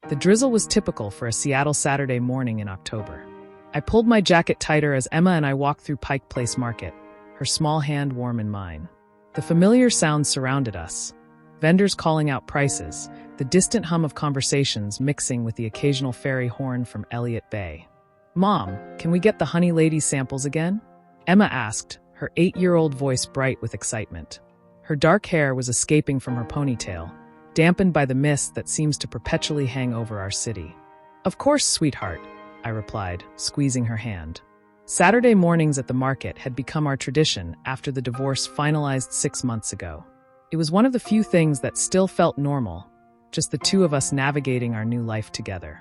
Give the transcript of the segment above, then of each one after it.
The drizzle was typical for a Seattle Saturday morning in October. I pulled my jacket tighter as Emma and I walked through Pike Place Market, her small hand warm in mine. The familiar sounds surrounded us. Vendors calling out prices, the distant hum of conversations mixing with the occasional ferry horn from Elliott Bay. "Mom, can we get the Honey Lady samples again?" Emma asked, her 8-year-old voice bright with excitement. Her dark hair was escaping from her ponytail, dampened by the mist that seems to perpetually hang over our city. "Of course, sweetheart," I replied, squeezing her hand. Saturday mornings at the market had become our tradition after the divorce finalized 6 months ago. It was one of the few things that still felt normal, just the two of us navigating our new life together.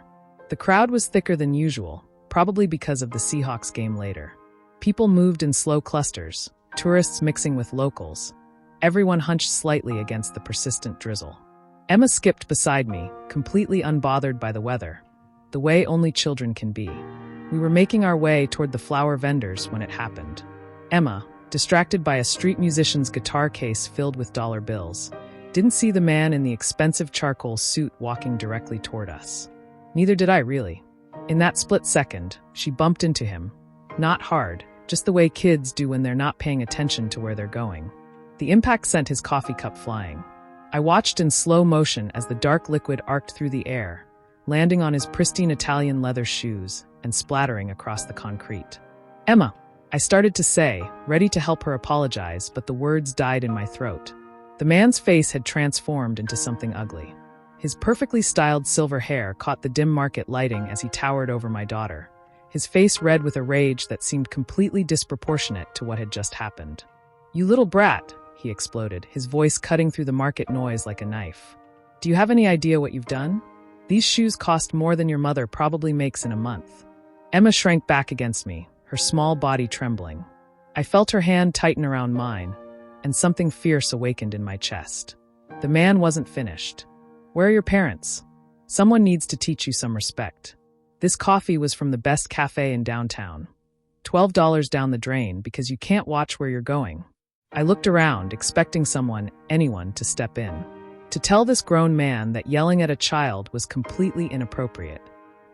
The crowd was thicker than usual, probably because of the Seahawks game later. People moved in slow clusters, tourists mixing with locals. Everyone hunched slightly against the persistent drizzle. Emma skipped beside me, completely unbothered by the weather, the way only children can be. We were making our way toward the flower vendors when it happened. Emma, distracted by a street musician's guitar case filled with dollar bills, didn't see the man in the expensive charcoal suit walking directly toward us. Neither did I, really. In that split second, she bumped into him. Not hard, just the way kids do when they're not paying attention to where they're going. The impact sent his coffee cup flying. I watched in slow motion as the dark liquid arced through the air, landing on his pristine Italian leather shoes and splattering across the concrete. "Emma," I started to say, ready to help her apologize, but the words died in my throat. The man's face had transformed into something ugly. His perfectly styled silver hair caught the dim market lighting as he towered over my daughter, his face red with a rage that seemed completely disproportionate to what had just happened. "You little brat," he exploded, his voice cutting through the market noise like a knife. "Do you have any idea what you've done? These shoes cost more than your mother probably makes in a month." Emma shrank back against me, her small body trembling. I felt her hand tighten around mine, and something fierce awakened in my chest. The man wasn't finished. "Where are your parents? Someone needs to teach you some respect. This coffee was from the best cafe in downtown. $12 down the drain because you can't watch where you're going." I looked around, expecting anyone, to step in. To tell this grown man that yelling at a child was completely inappropriate.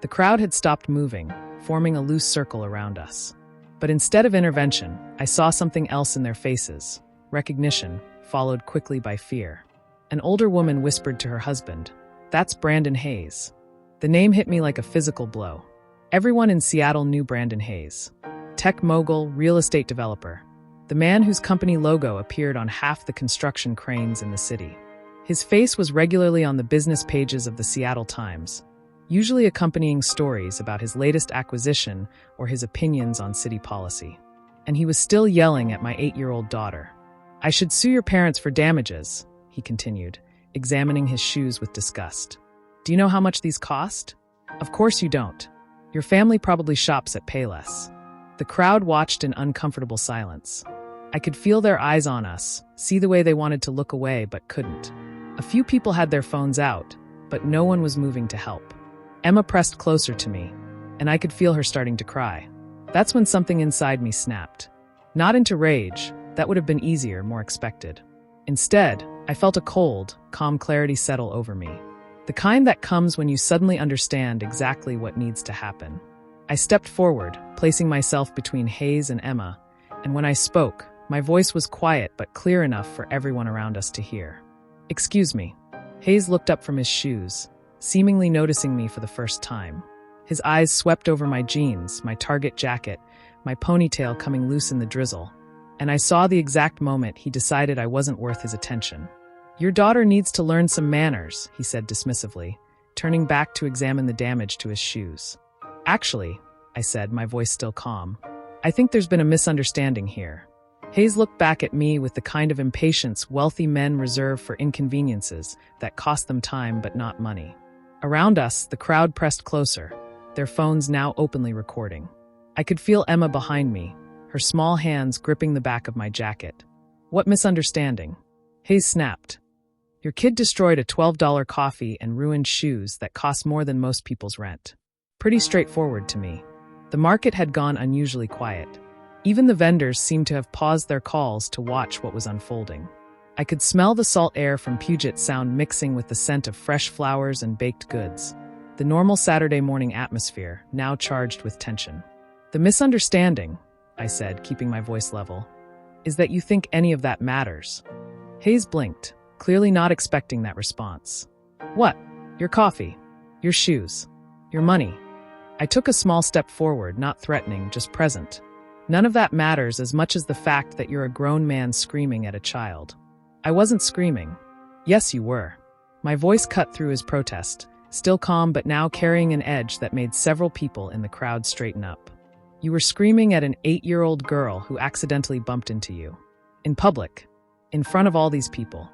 The crowd had stopped moving, forming a loose circle around us. But instead of intervention, I saw something else in their faces. Recognition, followed quickly by fear. An older woman whispered to her husband, "That's Brandon Hayes." The name hit me like a physical blow. Everyone in Seattle knew Brandon Hayes. Tech mogul, real estate developer. The man whose company logo appeared on half the construction cranes in the city. His face was regularly on the business pages of the Seattle Times, usually accompanying stories about his latest acquisition or his opinions on city policy. And he was still yelling at my 8-year-old daughter. "I should sue your parents for damages," he continued, examining his shoes with disgust. "Do you know how much these cost? Of course you don't. Your family probably shops at Payless." The crowd watched in uncomfortable silence. I could feel their eyes on us, see the way they wanted to look away but couldn't. A few people had their phones out, but no one was moving to help. Emma pressed closer to me, and I could feel her starting to cry. That's when something inside me snapped. Not into rage, that would have been easier, more expected. Instead, I felt a cold, calm clarity settle over me. The kind that comes when you suddenly understand exactly what needs to happen. I stepped forward, placing myself between Hayes and Emma, and when I spoke, my voice was quiet but clear enough for everyone around us to hear. "Excuse me." Hayes looked up from his shoes, seemingly noticing me for the first time. His eyes swept over my jeans, my Target jacket, my ponytail coming loose in the drizzle, and I saw the exact moment he decided I wasn't worth his attention. "Your daughter needs to learn some manners," he said dismissively, turning back to examine the damage to his shoes. "Actually," I said, my voice still calm, "I think there's been a misunderstanding here." Hayes looked back at me with the kind of impatience wealthy men reserve for inconveniences that cost them time but not money. Around us, the crowd pressed closer, their phones now openly recording. I could feel Emma behind me, her small hands gripping the back of my jacket. "What misunderstanding?" Hayes snapped. "Your kid destroyed a $12 coffee and ruined shoes that cost more than most people's rent." Pretty straightforward to me. The market had gone unusually quiet. Even the vendors seemed to have paused their calls to watch what was unfolding. I could smell the salt air from Puget Sound mixing with the scent of fresh flowers and baked goods. the normal Saturday morning atmosphere, now charged with tension. "The misunderstanding," I said, keeping my voice level, "is that you think any of that matters." Hayes blinked, clearly not expecting that response. "What? Your coffee? Your shoes? Your money?" I took a small step forward, not threatening, just present. "None of that matters as much as the fact that you're a grown man screaming at a child." "I wasn't screaming." "Yes, you were." My voice cut through his protest, still calm but now carrying an edge that made several people in the crowd straighten up. "You were screaming at an 8-year-old girl who accidentally bumped into you. In public. In front of all these people."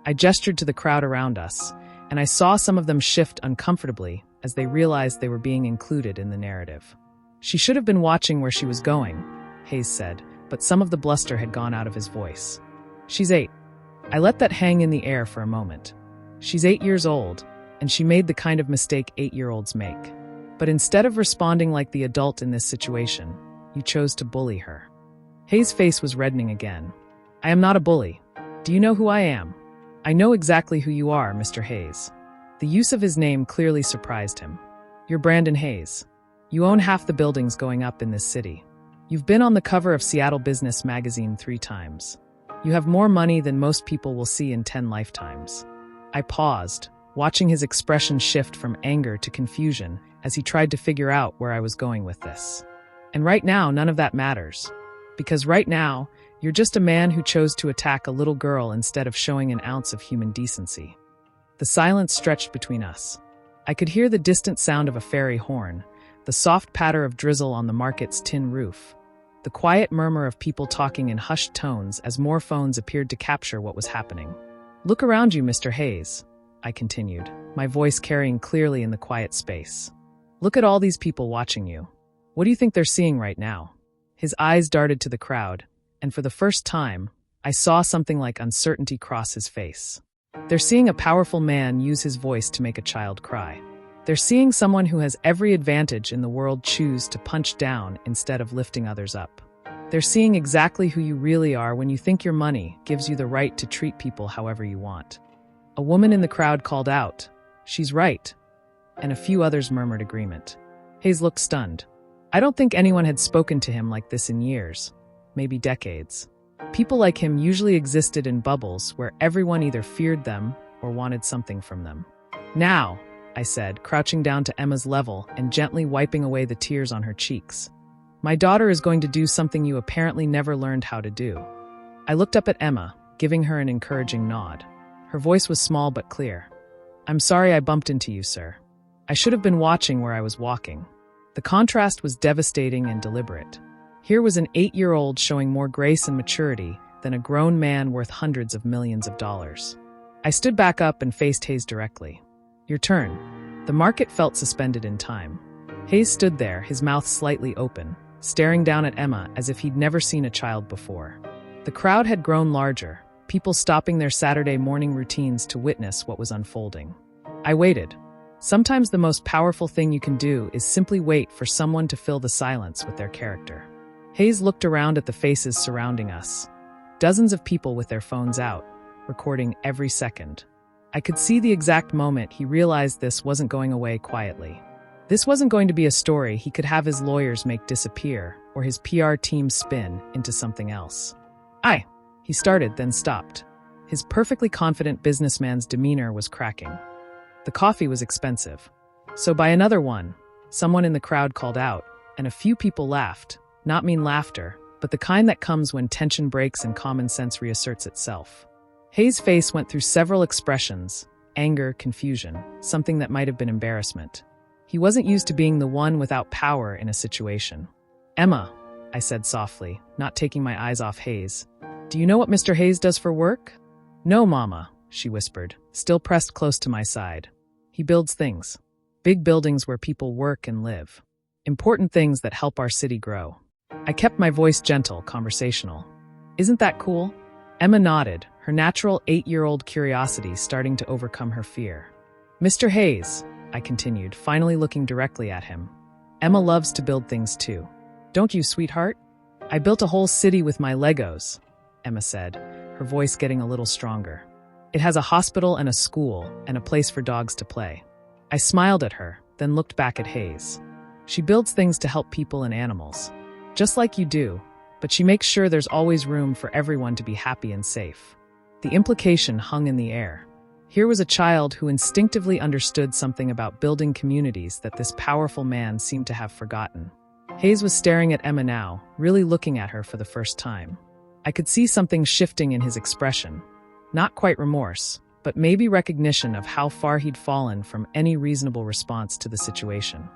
I gestured to the crowd around us, and I saw some of them shift uncomfortably as they realized they were being included in the narrative. "She should have been watching where she was going," Hayes said, but some of the bluster had gone out of his voice. "She's 8. I let that hang in the air for a moment. "She's 8 years old, and she made the kind of mistake 8-year-olds make. But instead of responding like the adult in this situation, you chose to bully her." Hayes' face was reddening again. "I am not a bully. Do you know who I am?" "I know exactly who you are, Mr. Hayes." The use of his name clearly surprised him. "You're Brandon Hayes. You own half the buildings going up in this city. You've been on the cover of Seattle Business Magazine 3 times. You have more money than most people will see in 10 lifetimes." I paused, watching his expression shift from anger to confusion as he tried to figure out where I was going with this. "And right now, none of that matters. Because right now, you're just a man who chose to attack a little girl instead of showing an ounce of human decency." The silence stretched between us. I could hear the distant sound of a ferry horn, the soft patter of drizzle on the market's tin roof, the quiet murmur of people talking in hushed tones as more phones appeared to capture what was happening. "Look around you, Mr. Hayes," I continued, my voice carrying clearly in the quiet space. "Look at all these people watching you. What do you think they're seeing right now?" His eyes darted to the crowd, and for the first time, I saw something like uncertainty cross his face. "They're seeing a powerful man use his voice to make a child cry. They're seeing someone who has every advantage in the world choose to punch down instead of lifting others up. They're seeing exactly who you really are when you think your money gives you the right to treat people however you want." A woman in the crowd called out, "She's right," and a few others murmured agreement. Hayes looked stunned. I don't think anyone had spoken to him like this in years, maybe decades. People like him usually existed in bubbles where everyone either feared them or wanted something from them. "Now," I said, crouching down to Emma's level and gently wiping away the tears on her cheeks, "my daughter is going to do something you apparently never learned how to do." I looked up at Emma, giving her an encouraging nod. Her voice was small but clear. "I'm sorry I bumped into you, sir. I should have been watching where I was walking." The contrast was devastating and deliberate. Here was an 8-year-old showing more grace and maturity than a grown man worth hundreds of millions of dollars. I stood back up and faced Hayes directly. "Your turn." The market felt suspended in time. Hayes stood there, his mouth slightly open, staring down at Emma as if he'd never seen a child before. The crowd had grown larger, people stopping their Saturday morning routines to witness what was unfolding. I waited. Sometimes the most powerful thing you can do is simply wait for someone to fill the silence with their character. Hayes looked around at the faces surrounding us. Dozens of people with their phones out, recording every second. I could see the exact moment he realized this wasn't going away quietly. This wasn't going to be a story he could have his lawyers make disappear or his PR team spin into something else. He started, then stopped. His perfectly confident businessman's demeanor was cracking. The coffee was expensive. "So buy another one," someone in the crowd called out, and a few people laughed, not mean laughter, but the kind that comes when tension breaks and common sense reasserts itself. Hayes' face went through several expressions: anger, confusion, something that might have been embarrassment. He wasn't used to being the one without power in a situation. "Emma," I said softly, not taking my eyes off Hayes, "do you know what Mr. Hayes does for work?" "No, Mama," she whispered, still pressed close to my side. "He builds things. Big buildings where people work and live. Important things that help our city grow." I kept my voice gentle, conversational. "Isn't that cool?" Emma nodded, her natural 8-year-old curiosity starting to overcome her fear. "Mr. Hayes," I continued, finally looking directly at him, "Emma loves to build things too. Don't you, sweetheart?" "I built a whole city with my Legos," Emma said, her voice getting a little stronger. "It has a hospital and a school and a place for dogs to play. I smiled at her, then looked back at Hayes. She builds things to help people and animals. Just like you do, but she makes sure there's always room for everyone to be happy and safe. The implication hung in the air. Here was a child who instinctively understood something about building communities that this powerful man seemed to have forgotten. Hayes was staring at Emma now, really looking at her for the first time. I could see something shifting in his expression. Not quite remorse, but maybe recognition of how far he'd fallen from any reasonable response to the situation.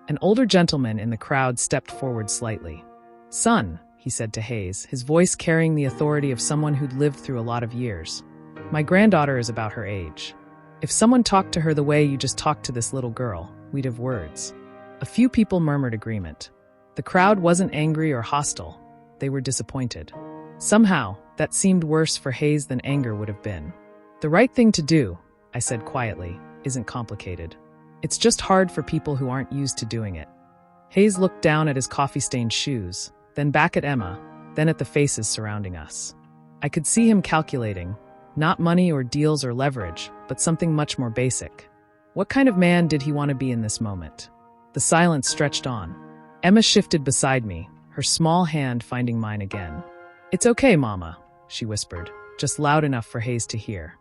An older gentleman in the crowd stepped forward slightly. "Son," he said to Hayes, his voice carrying the authority of someone who'd lived through a lot of years. "My granddaughter is about her age. If someone talked to her the way you just talked to this little girl, we'd have words." A few people murmured agreement. The crowd wasn't angry or hostile. They were disappointed. Somehow, that seemed worse for Hayes than anger would have been. "The right thing to do," I said quietly, "isn't complicated. It's just hard for people who aren't used to doing it." Hayes looked down at his coffee-stained shoes, then back at Emma, then at the faces surrounding us. I could see him calculating, not money or deals or leverage, but something much more basic. What kind of man did he want to be in this moment? The silence stretched on. Emma shifted beside me, her small hand finding mine again. "It's okay, Mama," she whispered, just loud enough for Hayes to hear.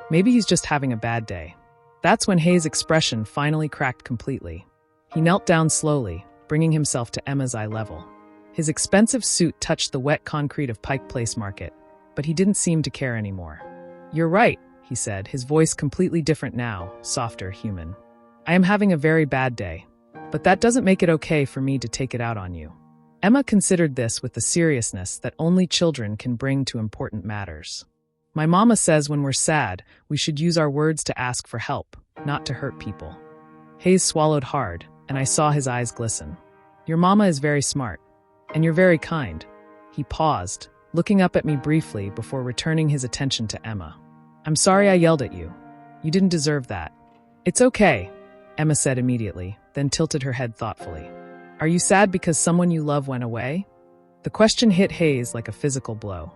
"Maybe he's just having a bad day." That's when Hayes' expression finally cracked completely. He knelt down slowly, bringing himself to Emma's eye level. His expensive suit touched the wet concrete of Pike Place Market, but he didn't seem to care anymore. "You're right," he said, his voice completely different now, softer, human. "I am having a very bad day, but that doesn't make it okay for me to take it out on you." Emma considered this with the seriousness that only children can bring to important matters. "My mama says when we're sad, we should use our words to ask for help, not to hurt people." Hayes swallowed hard, and I saw his eyes glisten. "Your mama is very smart, and you're very kind." He paused, looking up at me briefly before returning his attention to Emma. "I'm sorry I yelled at you. You didn't deserve that." "It's okay," Emma said immediately, then tilted her head thoughtfully. "Are you sad because someone you love went away?" The question hit Hayes like a physical blow.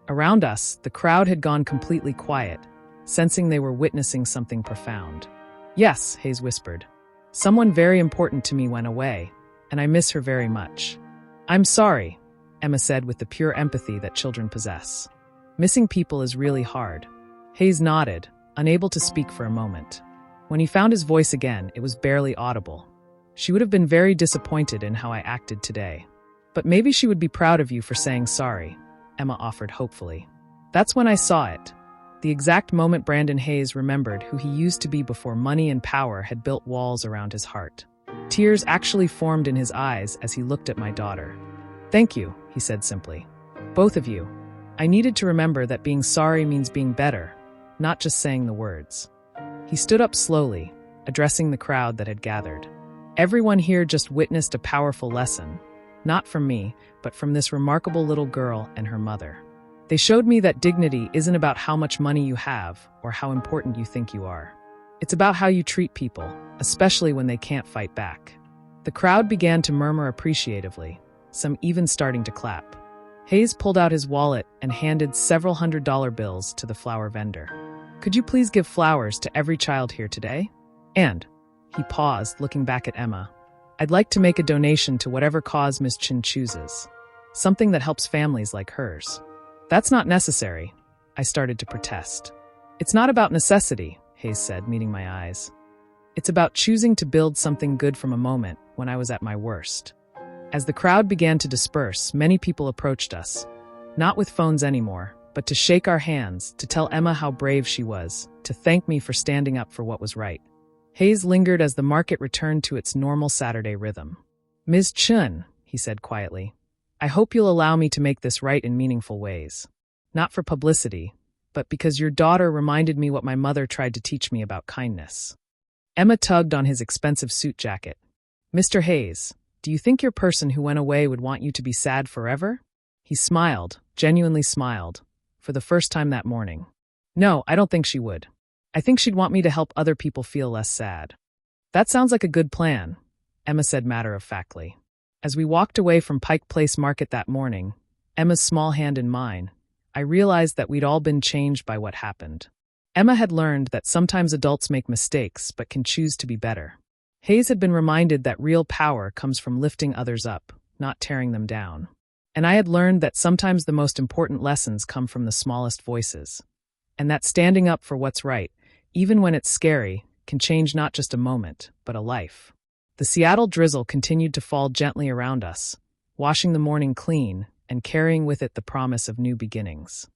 Around us, the crowd had gone completely quiet, sensing they were witnessing something profound. "Yes," Hayes whispered. "Someone very important to me went away, and I miss her very much." "I'm sorry," Emma said with the pure empathy that children possess. "Missing people is really hard." Hayes nodded, unable to speak for a moment. When he found his voice again, it was barely audible. "She would have been very disappointed in how I acted today. But maybe she would be proud of you for saying sorry," Emma offered hopefully. That's when I saw it. The exact moment Brandon Hayes remembered who he used to be before money and power had built walls around his heart. Tears actually formed in his eyes as he looked at my daughter. "Thank you," he said simply. "Both of you. I needed to remember that being sorry means being better, not just saying the words." He stood up slowly, addressing the crowd that had gathered. "Everyone here just witnessed a powerful lesson, not from me, but from this remarkable little girl and her mother. They showed me that dignity isn't about how much money you have or how important you think you are. It's about how you treat people, especially when they can't fight back." The crowd began to murmur appreciatively, some even starting to clap. Hayes pulled out his wallet and handed several $100 bills to the flower vendor. "Could you please give flowers to every child here today? And," he paused, looking back at Emma, "I'd like to make a donation to whatever cause Ms. Chin chooses. Something that helps families like hers." "That's not necessary," I started to protest. "It's not about necessity," Hayes said, meeting my eyes. "It's about choosing to build something good from a moment when I was at my worst." As the crowd began to disperse, many people approached us. Not with phones anymore, but to shake our hands, to tell Emma how brave she was, to thank me for standing up for what was right. Hayes lingered as the market returned to its normal Saturday rhythm. "Ms. Chun," he said quietly, "I hope you'll allow me to make this right in meaningful ways. Not for publicity, but because your daughter reminded me what my mother tried to teach me about kindness." Emma tugged on his expensive suit jacket. "Mr. Hayes, do you think your person who went away would want you to be sad forever?" He smiled, genuinely smiled, for the first time that morning. "No, I don't think she would. I think she'd want me to help other people feel less sad." "That sounds like a good plan," Emma said matter-of-factly. As we walked away from Pike Place Market that morning, Emma's small hand in mine, I realized that we'd all been changed by what happened. Emma had learned that sometimes adults make mistakes but can choose to be better. Hayes had been reminded that real power comes from lifting others up, not tearing them down. And I had learned that sometimes the most important lessons come from the smallest voices. And that standing up for what's right, even when it's scary, can change not just a moment, but a life. The Seattle drizzle continued to fall gently around us, washing the morning clean and carrying with it the promise of new beginnings.